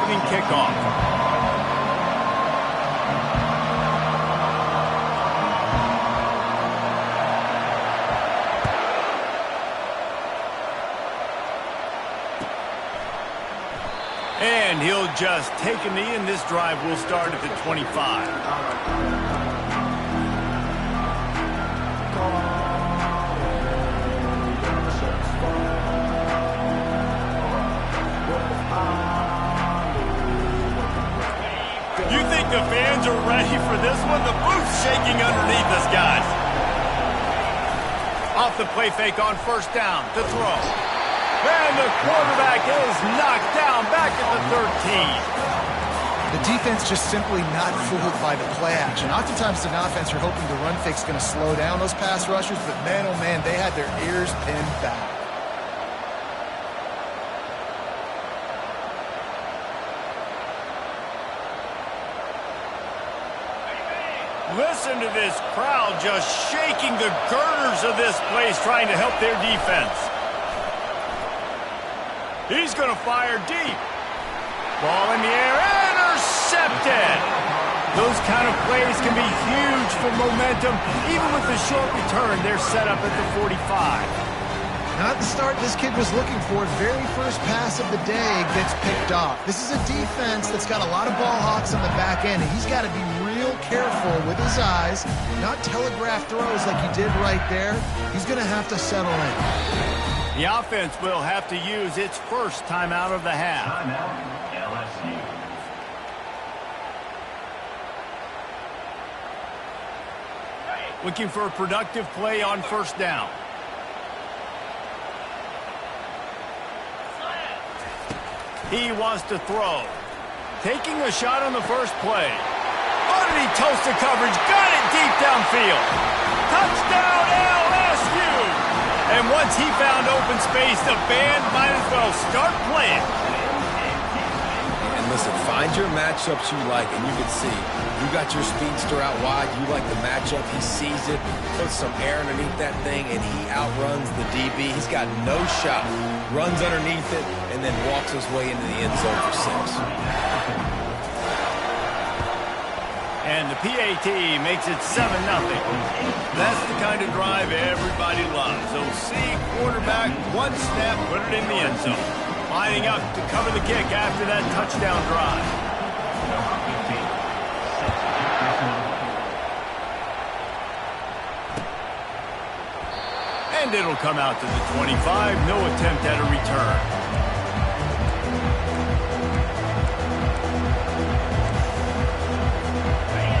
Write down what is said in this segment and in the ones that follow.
receiving kickoff. And he'll just take a knee, and this drive will start at the 25. You think the fans are ready for this one? The booth's shaking underneath us, guys. Off the play fake on first down to throw. And the quarterback is knocked down back at the 13. The defense just simply not fooled by the play action. Oftentimes, an offense, you're hoping the run fake's going to slow down those pass rushers, but man, oh man, they had their ears pinned back. Listen to this crowd just shaking the girders of this place trying to help their defense. He's going to fire deep. Ball in the air, intercepted. Those kind of plays can be huge for momentum. Even with the short return, they're set up at the 45. Not the start this kid was looking for. Very first pass of the day gets picked off. This is a defense that's got a lot of ball hawks on the back end, and he's got to be real careful with his eyes, not telegraph throws like he did right there. He's going to have to settle in. The offense will have to use its first timeout of the half. Timeout, LSU. Looking for a productive play on first down. He wants to throw. Taking a shot on the first play. Oh, did he toast the coverage? Got it deep downfield. Touchdown, LSU! And once he found open space, the band might as well start playing. And listen, find your matchups you like, and you can see. You got your speedster out wide. You like the matchup. He sees it, puts some air underneath that thing, and he outruns the DB. He's got no shot. Runs underneath it, and then walks his way into the end zone for 6. And the PAT makes it 7-0. That's the kind of drive everybody loves. So see quarterback, one snap, put it in the end zone. Lining up to cover the kick after that touchdown drive. And it'll come out to the 25. No attempt at a return.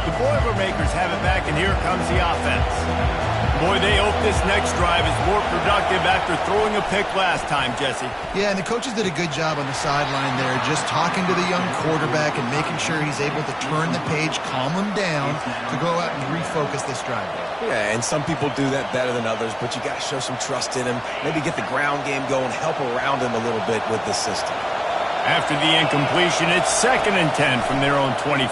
The Boilermakers have it back, and here comes the offense. Boy, they hope this next drive is more productive after throwing a pick last time, Jesse. Yeah, and the coaches did a good job on the sideline there, just talking to the young quarterback and making sure he's able to turn the page, calm him down to go out and refocus this drive. Yeah, and some people do that better than others, but you got to show some trust in him. Maybe get the ground game going, help around him a little bit with this system. After the incompletion, it's 2nd and 10 from their own 25.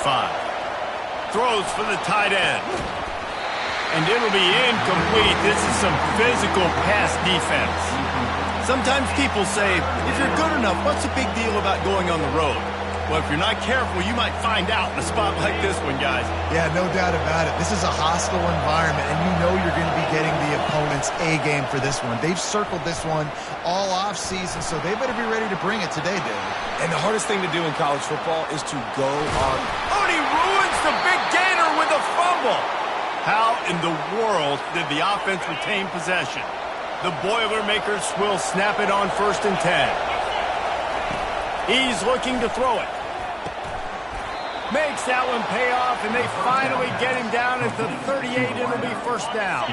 Throws for the tight end. And it'll be incomplete. This is some physical pass defense. Sometimes people say, if you're good enough, what's the big deal about going on the road? Well, if you're not careful, you might find out in a spot like this one, guys. Yeah, no doubt about it. This is a hostile environment, and you know you're going to be getting the opponent's A game for this one. They've circled this one all offseason, so they better be ready to bring it today, David. And the hardest thing to do in college football is to go on. Oh, and he ruins the big gainer with a fumble. How in the world did the offense retain possession? The Boilermakers will snap it on 1st and 10. He's looking to throw it. Makes that one pay off, and they finally get him down at the 38. It'll be first down.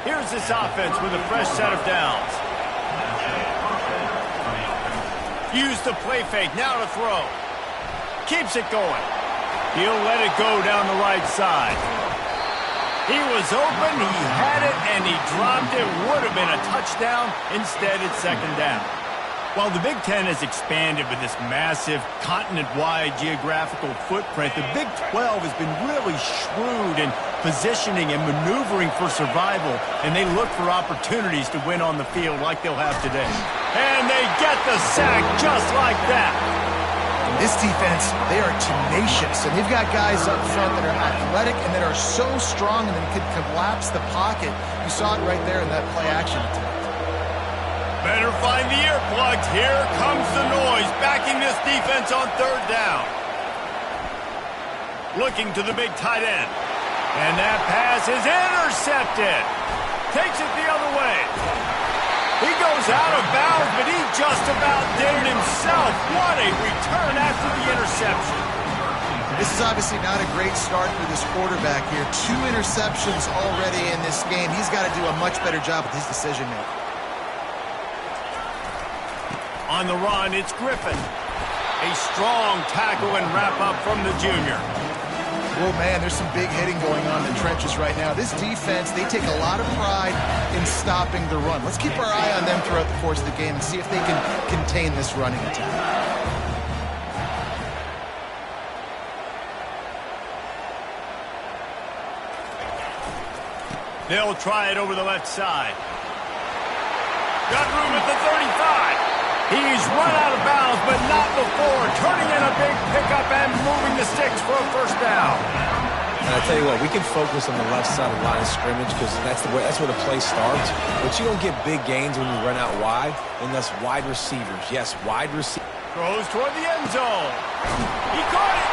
Here's this offense with a fresh set of downs. Use the play fake, now to throw. Keeps it going. He'll let it go down the right side. He was open, he had it, and he dropped it. Would have been a touchdown. Instead, it's 2nd down. While the Big Ten has expanded with this massive continent-wide geographical footprint, the Big 12 has been really shrewd in positioning and maneuvering for survival, and they look for opportunities to win on the field like they'll have today. And they get the sack just like that. This defense, they are tenacious, and they've got guys up front that are athletic and that are so strong and that could collapse the pocket. You saw it right there in that play-action attempt. Better find the earplugs. Here comes the noise, backing this defense on third down. Looking to the big tight end. And that pass is intercepted. Takes it the other way. He goes out of bounds, but he just about did it himself. What a return after the interception. This is obviously not a great start for this quarterback here. 2 interceptions already in this game. He's got to do a much better job with his decision-making. On the run, it's Griffin. A strong tackle and wrap-up from the junior. Well, man, there's some big hitting going on in the trenches right now. This defense, they take a lot of pride in stopping the run. Let's keep our eye on them throughout the course of the game and see if they can contain this running attack. They'll try it over the left side. Got room at the 35. He's run out of bounds, but not before. Turning in a big pickup and moving the sticks for a first down. And I tell you what, we can focus on the left side of the line of scrimmage because that's where the play starts. But you don't get big gains when you run out wide unless wide receivers. Yes, wide receivers. Throws toward the end zone. He caught it.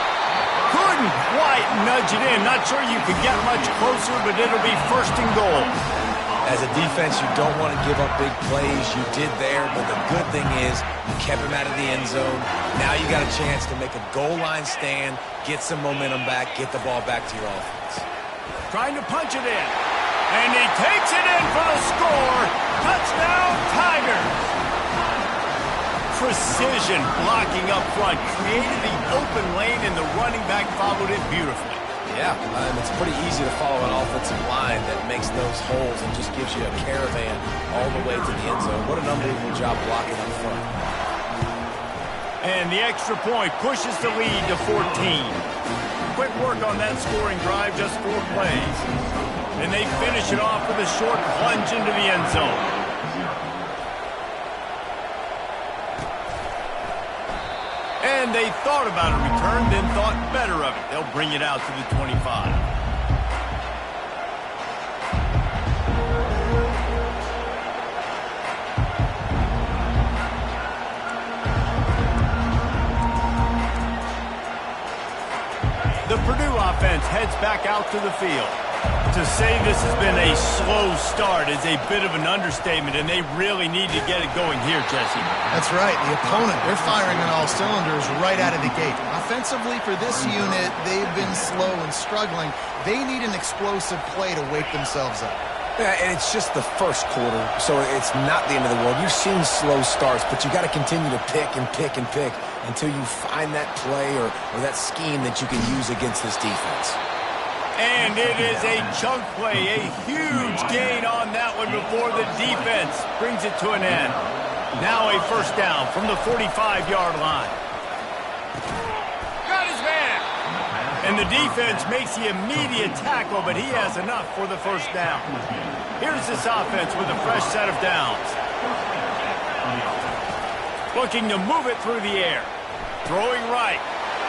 Couldn't quite nudge it in. Not sure you could get much closer, but it'll be first and goal. As a defense, you don't want to give up big plays. You did there, but the good thing is you kept him out of the end zone. Now you got a chance to make a goal line stand, get some momentum back, get the ball back to your offense. Trying to punch it in. And he takes it in for the score. Touchdown, Tigers. Precision blocking up front. Created the open lane, and the running back followed it beautifully. Yeah, it's pretty easy to follow an offensive line that makes those holes and just gives you a caravan all the way to the end zone. What an unbelievable job blocking up front. And the extra point pushes the lead to 14. Quick work on that scoring drive, just 4 plays. And they finish it off with a short plunge into the end zone. And they thought about a return, then thought better of it. They'll bring it out to the 25. The Purdue offense heads back out to the field. To say this has been a slow start is a bit of an understatement, and they really need to get it going here, Jesse. That's right. The opponent, they're firing on all cylinders right out of the gate. Offensively for this unit, they've been slow and struggling. They need an explosive play to wake themselves up. Yeah, and it's just the first quarter, so it's not the end of the world. You've seen slow starts, but you got to continue to pick and pick and pick until you find that play or that scheme that you can use against this defense. And it is a chunk play, a huge gain on that one before the defense brings it to an end. Now a first down from the 45-yard line. Got his man. And the defense makes the immediate tackle, but he has enough for the first down. Here's this offense with a fresh set of downs. Looking to move it through the air. Throwing right.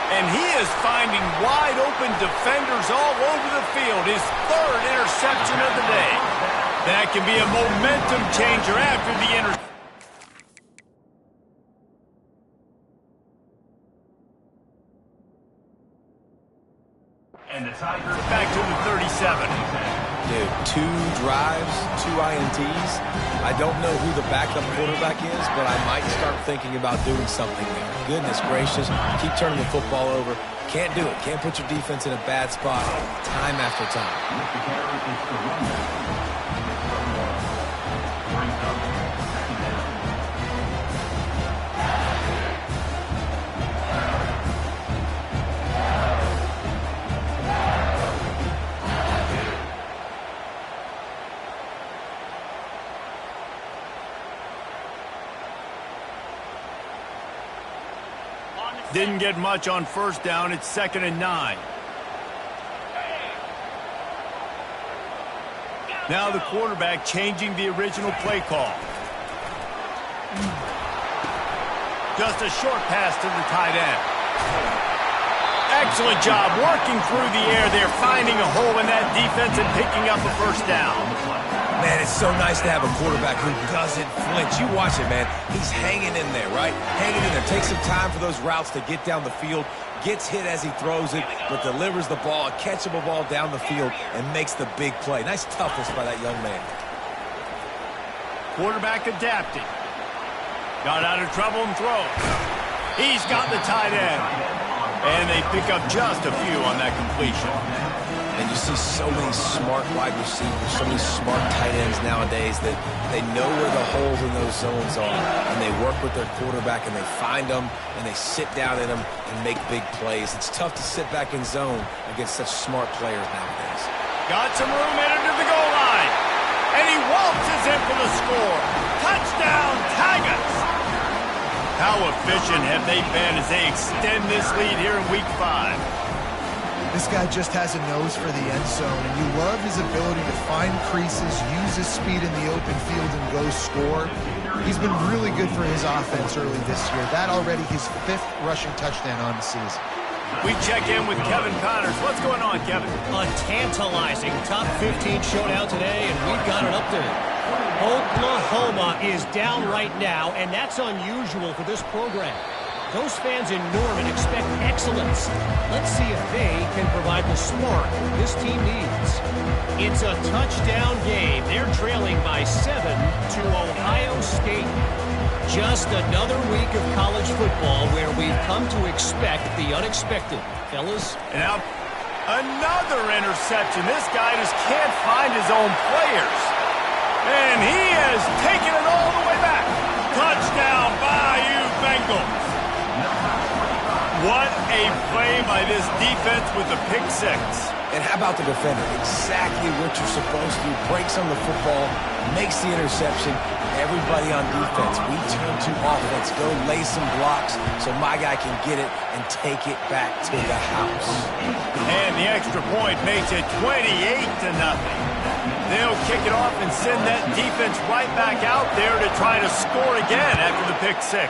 And he is finding wide-open defenders all over the field. His 3rd interception of the day. That can be a momentum changer after the interception. And the Tigers back to the 37. Dude, 2 drives, 2 INTs. I don't know who the backup quarterback is, but I might start thinking about doing something there. Goodness gracious, keep turning the football over. Can't do it. Can't put your defense in a bad spot time after time. Didn't get much on first down. It's 2nd and 9. Now the quarterback changing the original play call. Just a short pass to the tight end. Excellent job working through the air there, finding a hole in that defense and picking up a first down. Man, it's so nice to have a quarterback who doesn't flinch. You watch it, man. He's hanging in there, right? Hanging in there. Takes some time for those routes to get down the field. Gets hit as he throws it, but delivers the ball, a catchable ball down the field, and makes the big play. Nice toughness by that young man. Quarterback adapting. Got out of trouble and throws. He's got the tight end. And they pick up just a few on that completion. And you see so many smart wide receivers, so many smart tight ends nowadays that they know where the holes in those zones are, and they work with their quarterback, and they find them, and they sit down in them and make big plays. It's tough to sit back in zone against such smart players nowadays. Got some room headed to the goal line. And he waltzes in for the score. Touchdown, Tigers! How efficient have they been as they extend this lead here in Week 5? This guy just has a nose for the end zone, and you love his ability to find creases, use his speed in the open field, and go score. He's been really good for his offense early this year. That already his 5th rushing touchdown on the season. We check in with Kevin Connors. What's going on, Kevin? A tantalizing top 15 showdown today, and we've got an update. Oklahoma is down right now, and that's unusual for this program. Those fans in Norman expect excellence. Let's see if they can provide the spark this team needs. It's a touchdown game. They're trailing by 7 to Ohio State. Just another week of college football where we've come to expect the unexpected. Fellas? And now, another interception. This guy just can't find his own players. And he has taken it all the way back. Touchdown, Bayou Bengals. What a play by this defense with the pick 6. And how about the defender? Exactly what you're supposed to do. Breaks on the football, makes the interception. Everybody on defense, we turn to offense. Go lay some blocks so my guy can get it and take it back to the house. And the extra point makes it 28-0. They'll kick it off and send that defense right back out there to try to score again after the pick 6.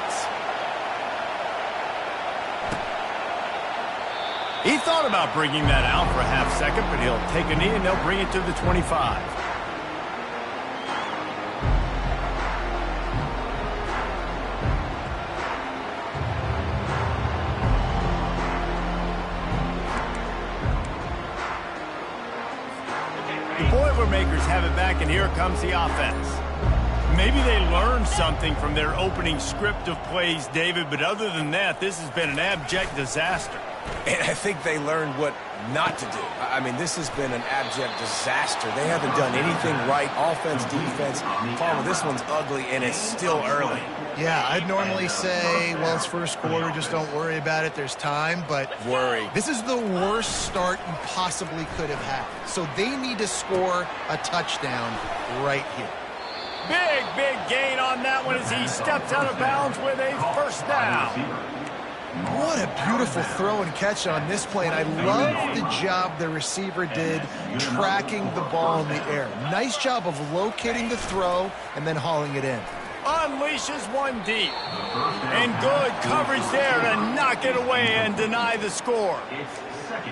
He thought about bringing that out for a half second, but he'll take a knee and they'll bring it to the 25. The Boilermakers have it back, and here comes the offense. Maybe they learned something from their opening script of plays, David, but other than that, this has been an abject disaster. And I think they learned what not to do. I mean, this has been an abject disaster. They haven't done anything right. Offense, defense. Palmer, this one's ugly, and it's still early. Yeah, I'd normally say, well, it's first quarter, just don't worry about it. There's time, but worry. This is the worst start you possibly could have had. So they need to score a touchdown right here. Big gain on that one as he steps out of bounds with a first down. What a beautiful throw and catch on this play, and I love the job the receiver did tracking the ball in the air. Nice job of locating the throw and then hauling it in. Unleashes one deep. And good coverage there to knock it away and deny the score.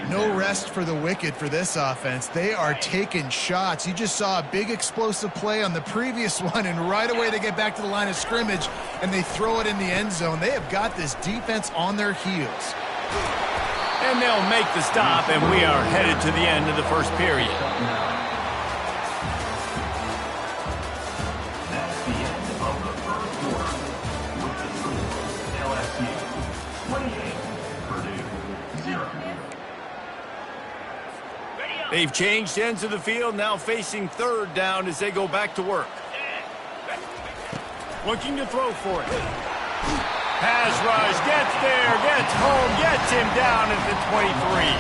No rest for the wicked for this offense. They are taking shots. You just saw a big explosive play on the previous one, and right away they get back to the line of scrimmage and they throw it in the end zone. They have got this defense on their heels. And they'll make the stop, and we are headed to the end of the first period. That's the end of the first quarter. With the score, LSU 28, Purdue 0. They've changed ends of the field, now facing third down as they go back to work. Looking to throw for it. Pass rush, gets there, gets home, gets him down at the 23.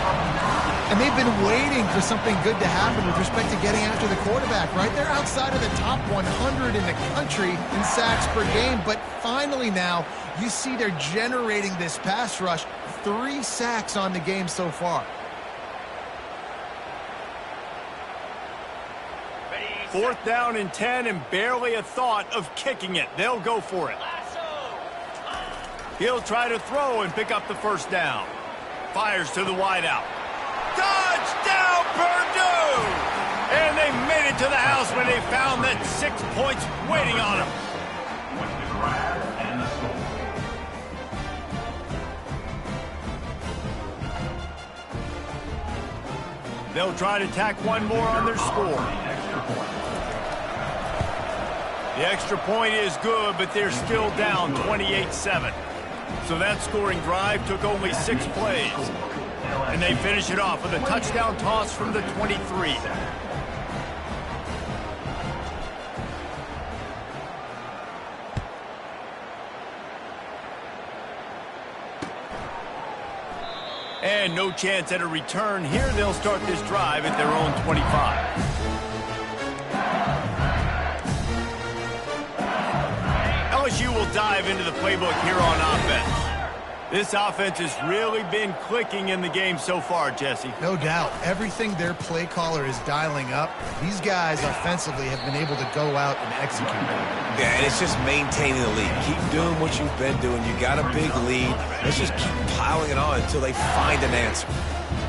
And they've been waiting for something good to happen with respect to getting after the quarterback, right? They're outside of the top 100 in the country in sacks per game, but finally now you see they're generating this pass rush. 3 sacks on the game so far. Fourth down and 10, and barely a thought of kicking it. They'll go for it. He'll try to throw and pick up the first down. Fires to the wideout. Touchdown, Purdue! And they made it to the house when they found that 6 points waiting on them. With the grab and the score. They'll try to tack one more on their score. The extra point is good, but they're still down 28-7. So that scoring drive took only 6 plays. And they finish it off with a touchdown toss from the 23. And no chance at a return. Here they'll start this drive at their own 25. LSU will dive into the playbook here on offense. This offense has really been clicking in the game so far, Jesse. No doubt. Everything their play caller is dialing up, these guys offensively have been able to go out and execute. Yeah, and it's just maintaining the lead. Keep doing what you've been doing. You got a big lead. Let's just keep piling it on until they find an answer.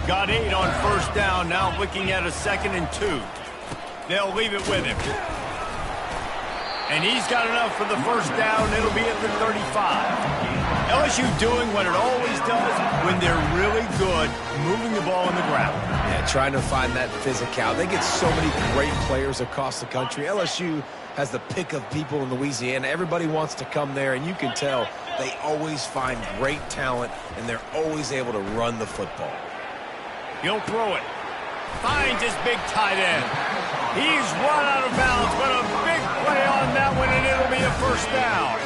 Got 8 on first down, now looking at a 2nd and 2. They'll leave it with him. And he's got enough for the first down. It'll be at the 35. LSU doing what it always does when they're really good, moving the ball on the ground. Yeah, trying to find that physical. They get so many great players across the country. LSU has the pick of people in Louisiana. Everybody wants to come there, and you can tell they always find great talent, and they're always able to run the football. He'll throw it. Finds his big tight end. He's run out of bounds, but a big play on that one, and it'll be a first down.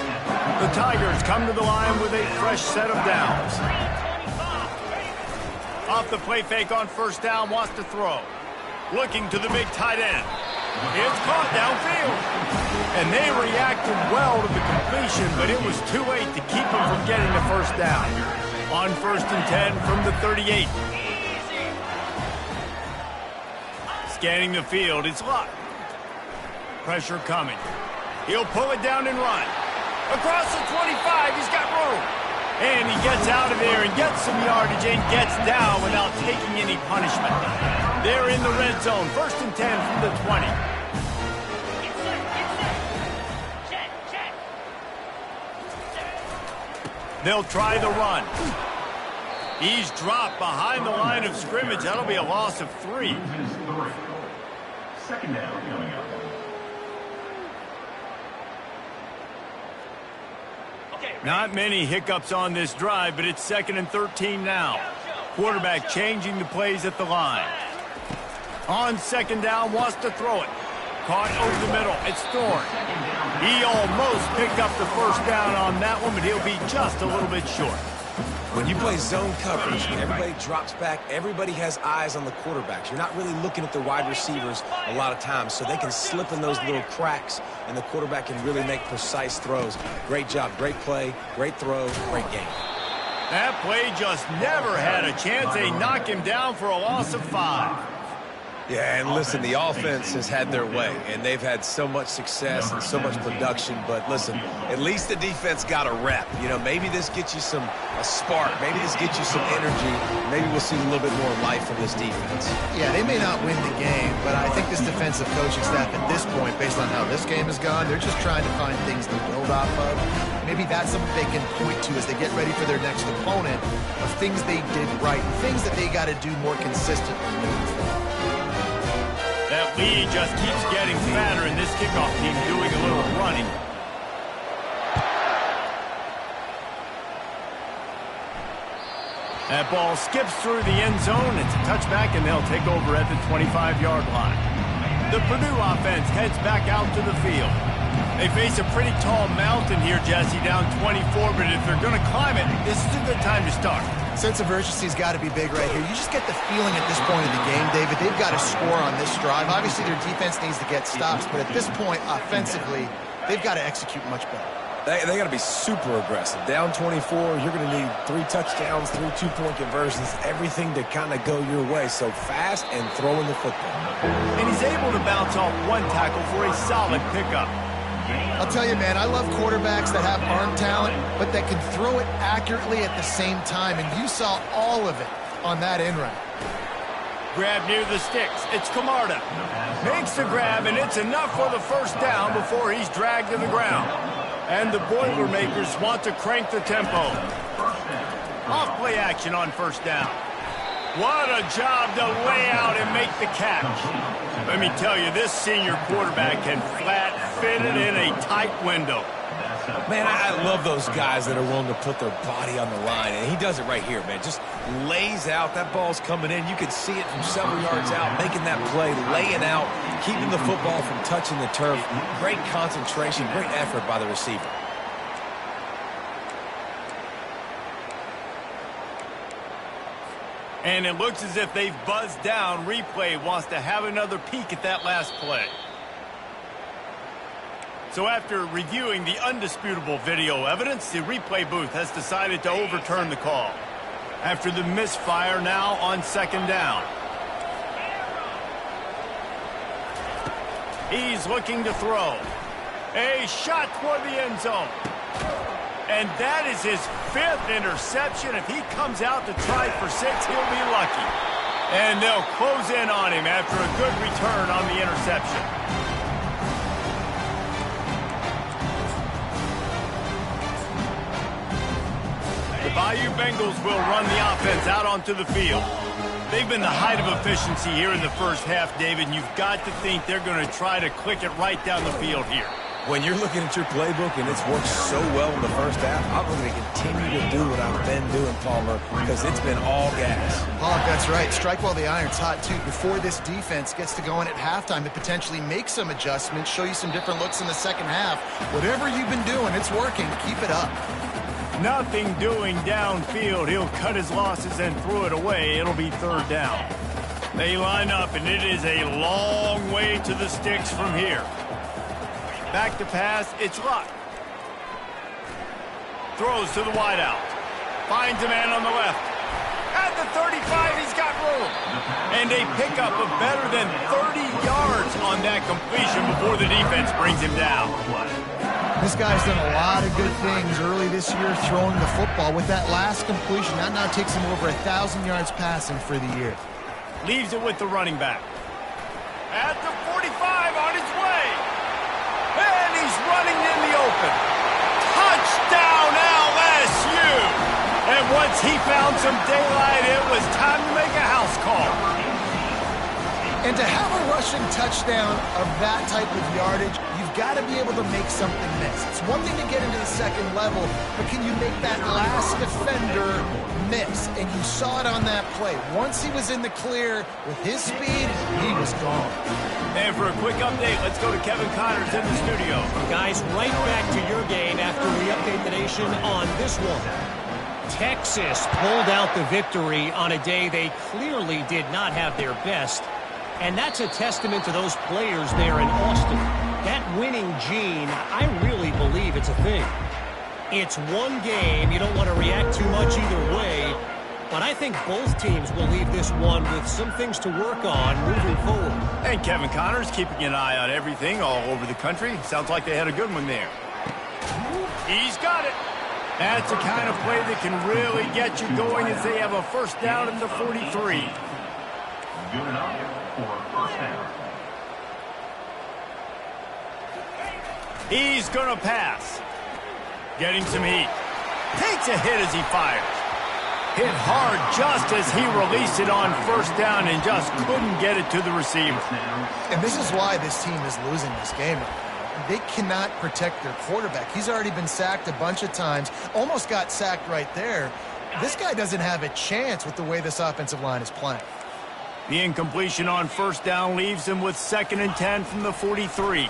The Tigers come to the line with a fresh set of downs. Off the play fake on first down, wants to throw. Looking to the big tight end. It's caught downfield. And they reacted well to the completion, but it was too late to keep them from getting the first down. On 1st and 10 from the 38. Scanning the field, it's Luck. Pressure coming. He'll pull it down and run. Across the 25, he's got room. And he gets out of there and gets some yardage and gets down without taking any punishment. They're in the red zone, 1st and 10 from the 20. They'll try the run. He's dropped behind the line of scrimmage. That'll be a loss of 3. 2nd down coming up. Not many hiccups on this drive, but it's 2nd and 13 now. Quarterback changing the plays at the line. On 2nd down, wants to throw it. Caught over the middle. It's Thorne. He almost picked up the first down on that one, but he'll be just a little bit short. When you play zone coverage, everybody drops back. Everybody has eyes on the quarterbacks. You're not really looking at the wide receivers a lot of times, so they can slip in those little cracks, and the quarterback can really make precise throws. Great job, great play, great throw, great game. That play just never had a chance. They knock him down for a loss of 5. Yeah, and listen, the offense has had their way, and they've had so much success and so much production. But listen, at least the defense got a rep. You know, maybe this gets you a spark. Maybe this gets you some energy. Maybe we'll see a little bit more life from this defense. Yeah, they may not win the game, but I think this defensive coaching staff at this point, based on how this game has gone, they're just trying to find things to build off of. Maybe that's something they can point to as they get ready for their next opponent of things they did right, things that they got to do more consistently moving forward. That lead just keeps getting fatter, and this kickoff team doing a little running. That ball skips through the end zone. It's a touchback, and they'll take over at the 25-yard line. The Purdue offense heads back out to the field. They face a pretty tall mountain here, Jesse, down 24, but if they're going to climb it, this is a good time to start. Sense of urgency's got to be big right here. You just get the feeling at this point in the game, David, they've got to score on this drive. Obviously, their defense needs to get stops, but at this point, offensively, they've got to execute much better. They got to be super aggressive. Down 24, you're going to need 3 touchdowns, 3 two-point conversions, everything to kind of go your way. So fast and throwing the football. And he's able to bounce off one tackle for a solid pickup. I'll tell you, man, I love quarterbacks that have arm talent, but that can throw it accurately at the same time, and you saw all of it on that in route. Grab near the sticks. It's Camarda. Makes the grab, and it's enough for the first down before he's dragged to the ground. And the Boilermakers want to crank the tempo. Off play action on first down. What a job to lay out and make the catch. Let me tell you, this senior quarterback can flat fit it in a tight window. Man, I love those guys that are willing to put their body on the line, and he does it right here, man. Just lays out. That ball's coming in. You can see it from several yards out, making that play, laying out, keeping the football from touching the turf. Great concentration, great effort by the receiver. And it looks as if they've buzzed down. Replay wants to have another peek at that last play. So after reviewing the undisputable video evidence, the replay booth has decided to overturn the call. After the misfire, now on second down. He's looking to throw. A shot toward the end zone. And that is his 5th interception. If he comes out to try for 6, he'll be lucky. And they'll close in on him after a good return on the interception. The Bayou Bengals will run the offense out onto the field. They've been the height of efficiency here in the first half, David, and you've got to think they're going to try to click it right down the field here. When you're looking at your playbook and it's worked so well in the first half, I'm going to continue to do what I've been doing, Palmer, because it's been all gas. Oh, that's right. Strike while the iron's hot, too. Before this defense gets to going at halftime, it potentially makes some adjustments, show you some different looks in the second half. Whatever you've been doing, it's working. Keep it up. Nothing doing downfield. He'll cut his losses and throw it away. It'll be third down. They line up, and it is a long way to the sticks from here. Back to pass, it's Luck. Throws to the wideout. Finds a man on the left. At the 35, he's got room. And a pickup of better than 30 yards on that completion before the defense brings him down. This guy's done a lot of good things early this year throwing the football. With that last completion, that now takes him over 1,000 yards passing for the year. Leaves it with the running back. At the 45, on his way. And he's running in the open. Touchdown, LSU! And once he found some daylight, it was time to make a house call. And to have a rushing touchdown of that type of yardage, you've got to be able to make something miss. It's one thing to get into the second level, but can you make that last defender miss? And you saw it on that play. Once he was in the clear with his speed, he was gone. And for a quick update, let's go to Kevin Connors in the studio. Guys, right back to your game after we update the nation on this one. Texas pulled out the victory on a day they clearly did not have their best. And that's a testament to those players there in Austin. That winning gene, I really believe it's a thing. It's one game. You don't want to react too much either way. But I think both teams will leave this one with some things to work on moving forward. And Kevin Connors keeping an eye on everything all over the country. Sounds like they had a good one there. He's got it. That's the kind of play that can really get you going as they have a first down at the 43. Good enough for first down. He's going to pass. Getting some heat. Takes a hit as he fires. Hit hard just as he released it on first down and just couldn't get it to the receiver. And this is why this team is losing this game right now. They cannot protect their quarterback. He's already been sacked a bunch of times. Almost got sacked right there. This guy doesn't have a chance with the way this offensive line is playing. The incompletion on first down leaves him with 2nd and 10 from the 43.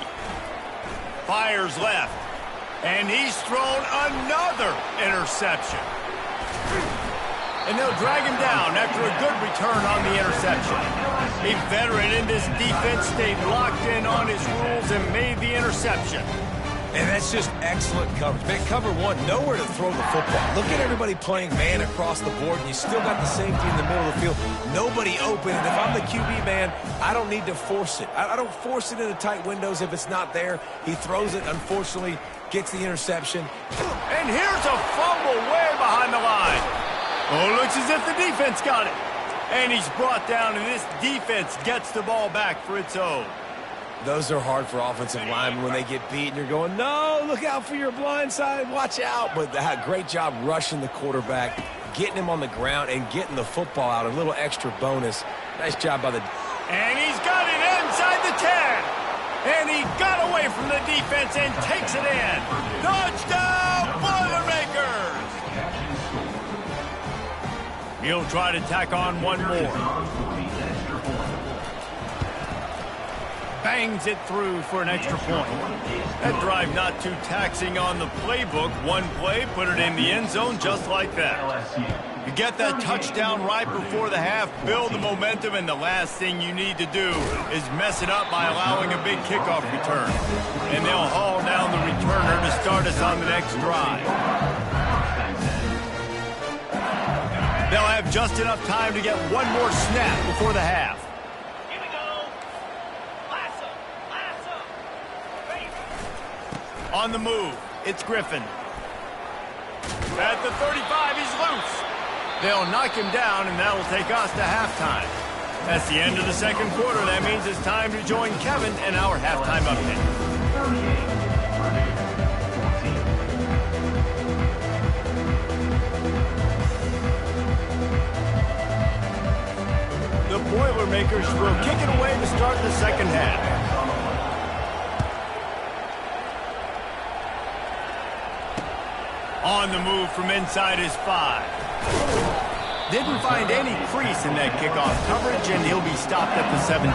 Fires left. And he's thrown another interception. And they'll drag him down after a good return on the interception. A veteran in this defense stayed locked in on his rules and made the interception. And that's just excellent coverage. Man, cover one, nowhere to throw the football. Look at everybody playing man across the board, and you still got the safety in the middle of the field. Nobody open, and if I'm the QB, man, I don't need to force it. I don't force it into tight windows if it's not there. He throws it, unfortunately, gets the interception. And here's a fumble way behind the line. Oh, looks as if the defense got it. And he's brought down, and this defense gets the ball back for its own. Those are hard for offensive linemen when they get beat and you're going, no, look out for your blind side, watch out. But great job rushing the quarterback, getting him on the ground, and getting the football out. A little extra bonus. Nice job by the... And he's got it inside the 10. And he got away from the defense and takes it in. Touchdown, Boilermakers! He'll try to tack on one more. Bangs it through for an extra point. That drive not too taxing on the playbook. One play, put it in the end zone just like that. You get that touchdown right before the half, build the momentum, and the last thing you need to do is mess it up by allowing a big kickoff return. And they'll haul down the returner to start us on the next drive. They'll have just enough time to get one more snap before the half. On the move, it's Griffin. At the 35, he's loose. They'll knock him down, and that'll take us to halftime. That's the end of the second quarter. That means it's time to join Kevin in our halftime update. The Boilermakers will kick it away to start the second half. On the move from inside his 5. Didn't find any crease in that kickoff coverage, and he'll be stopped at the 17.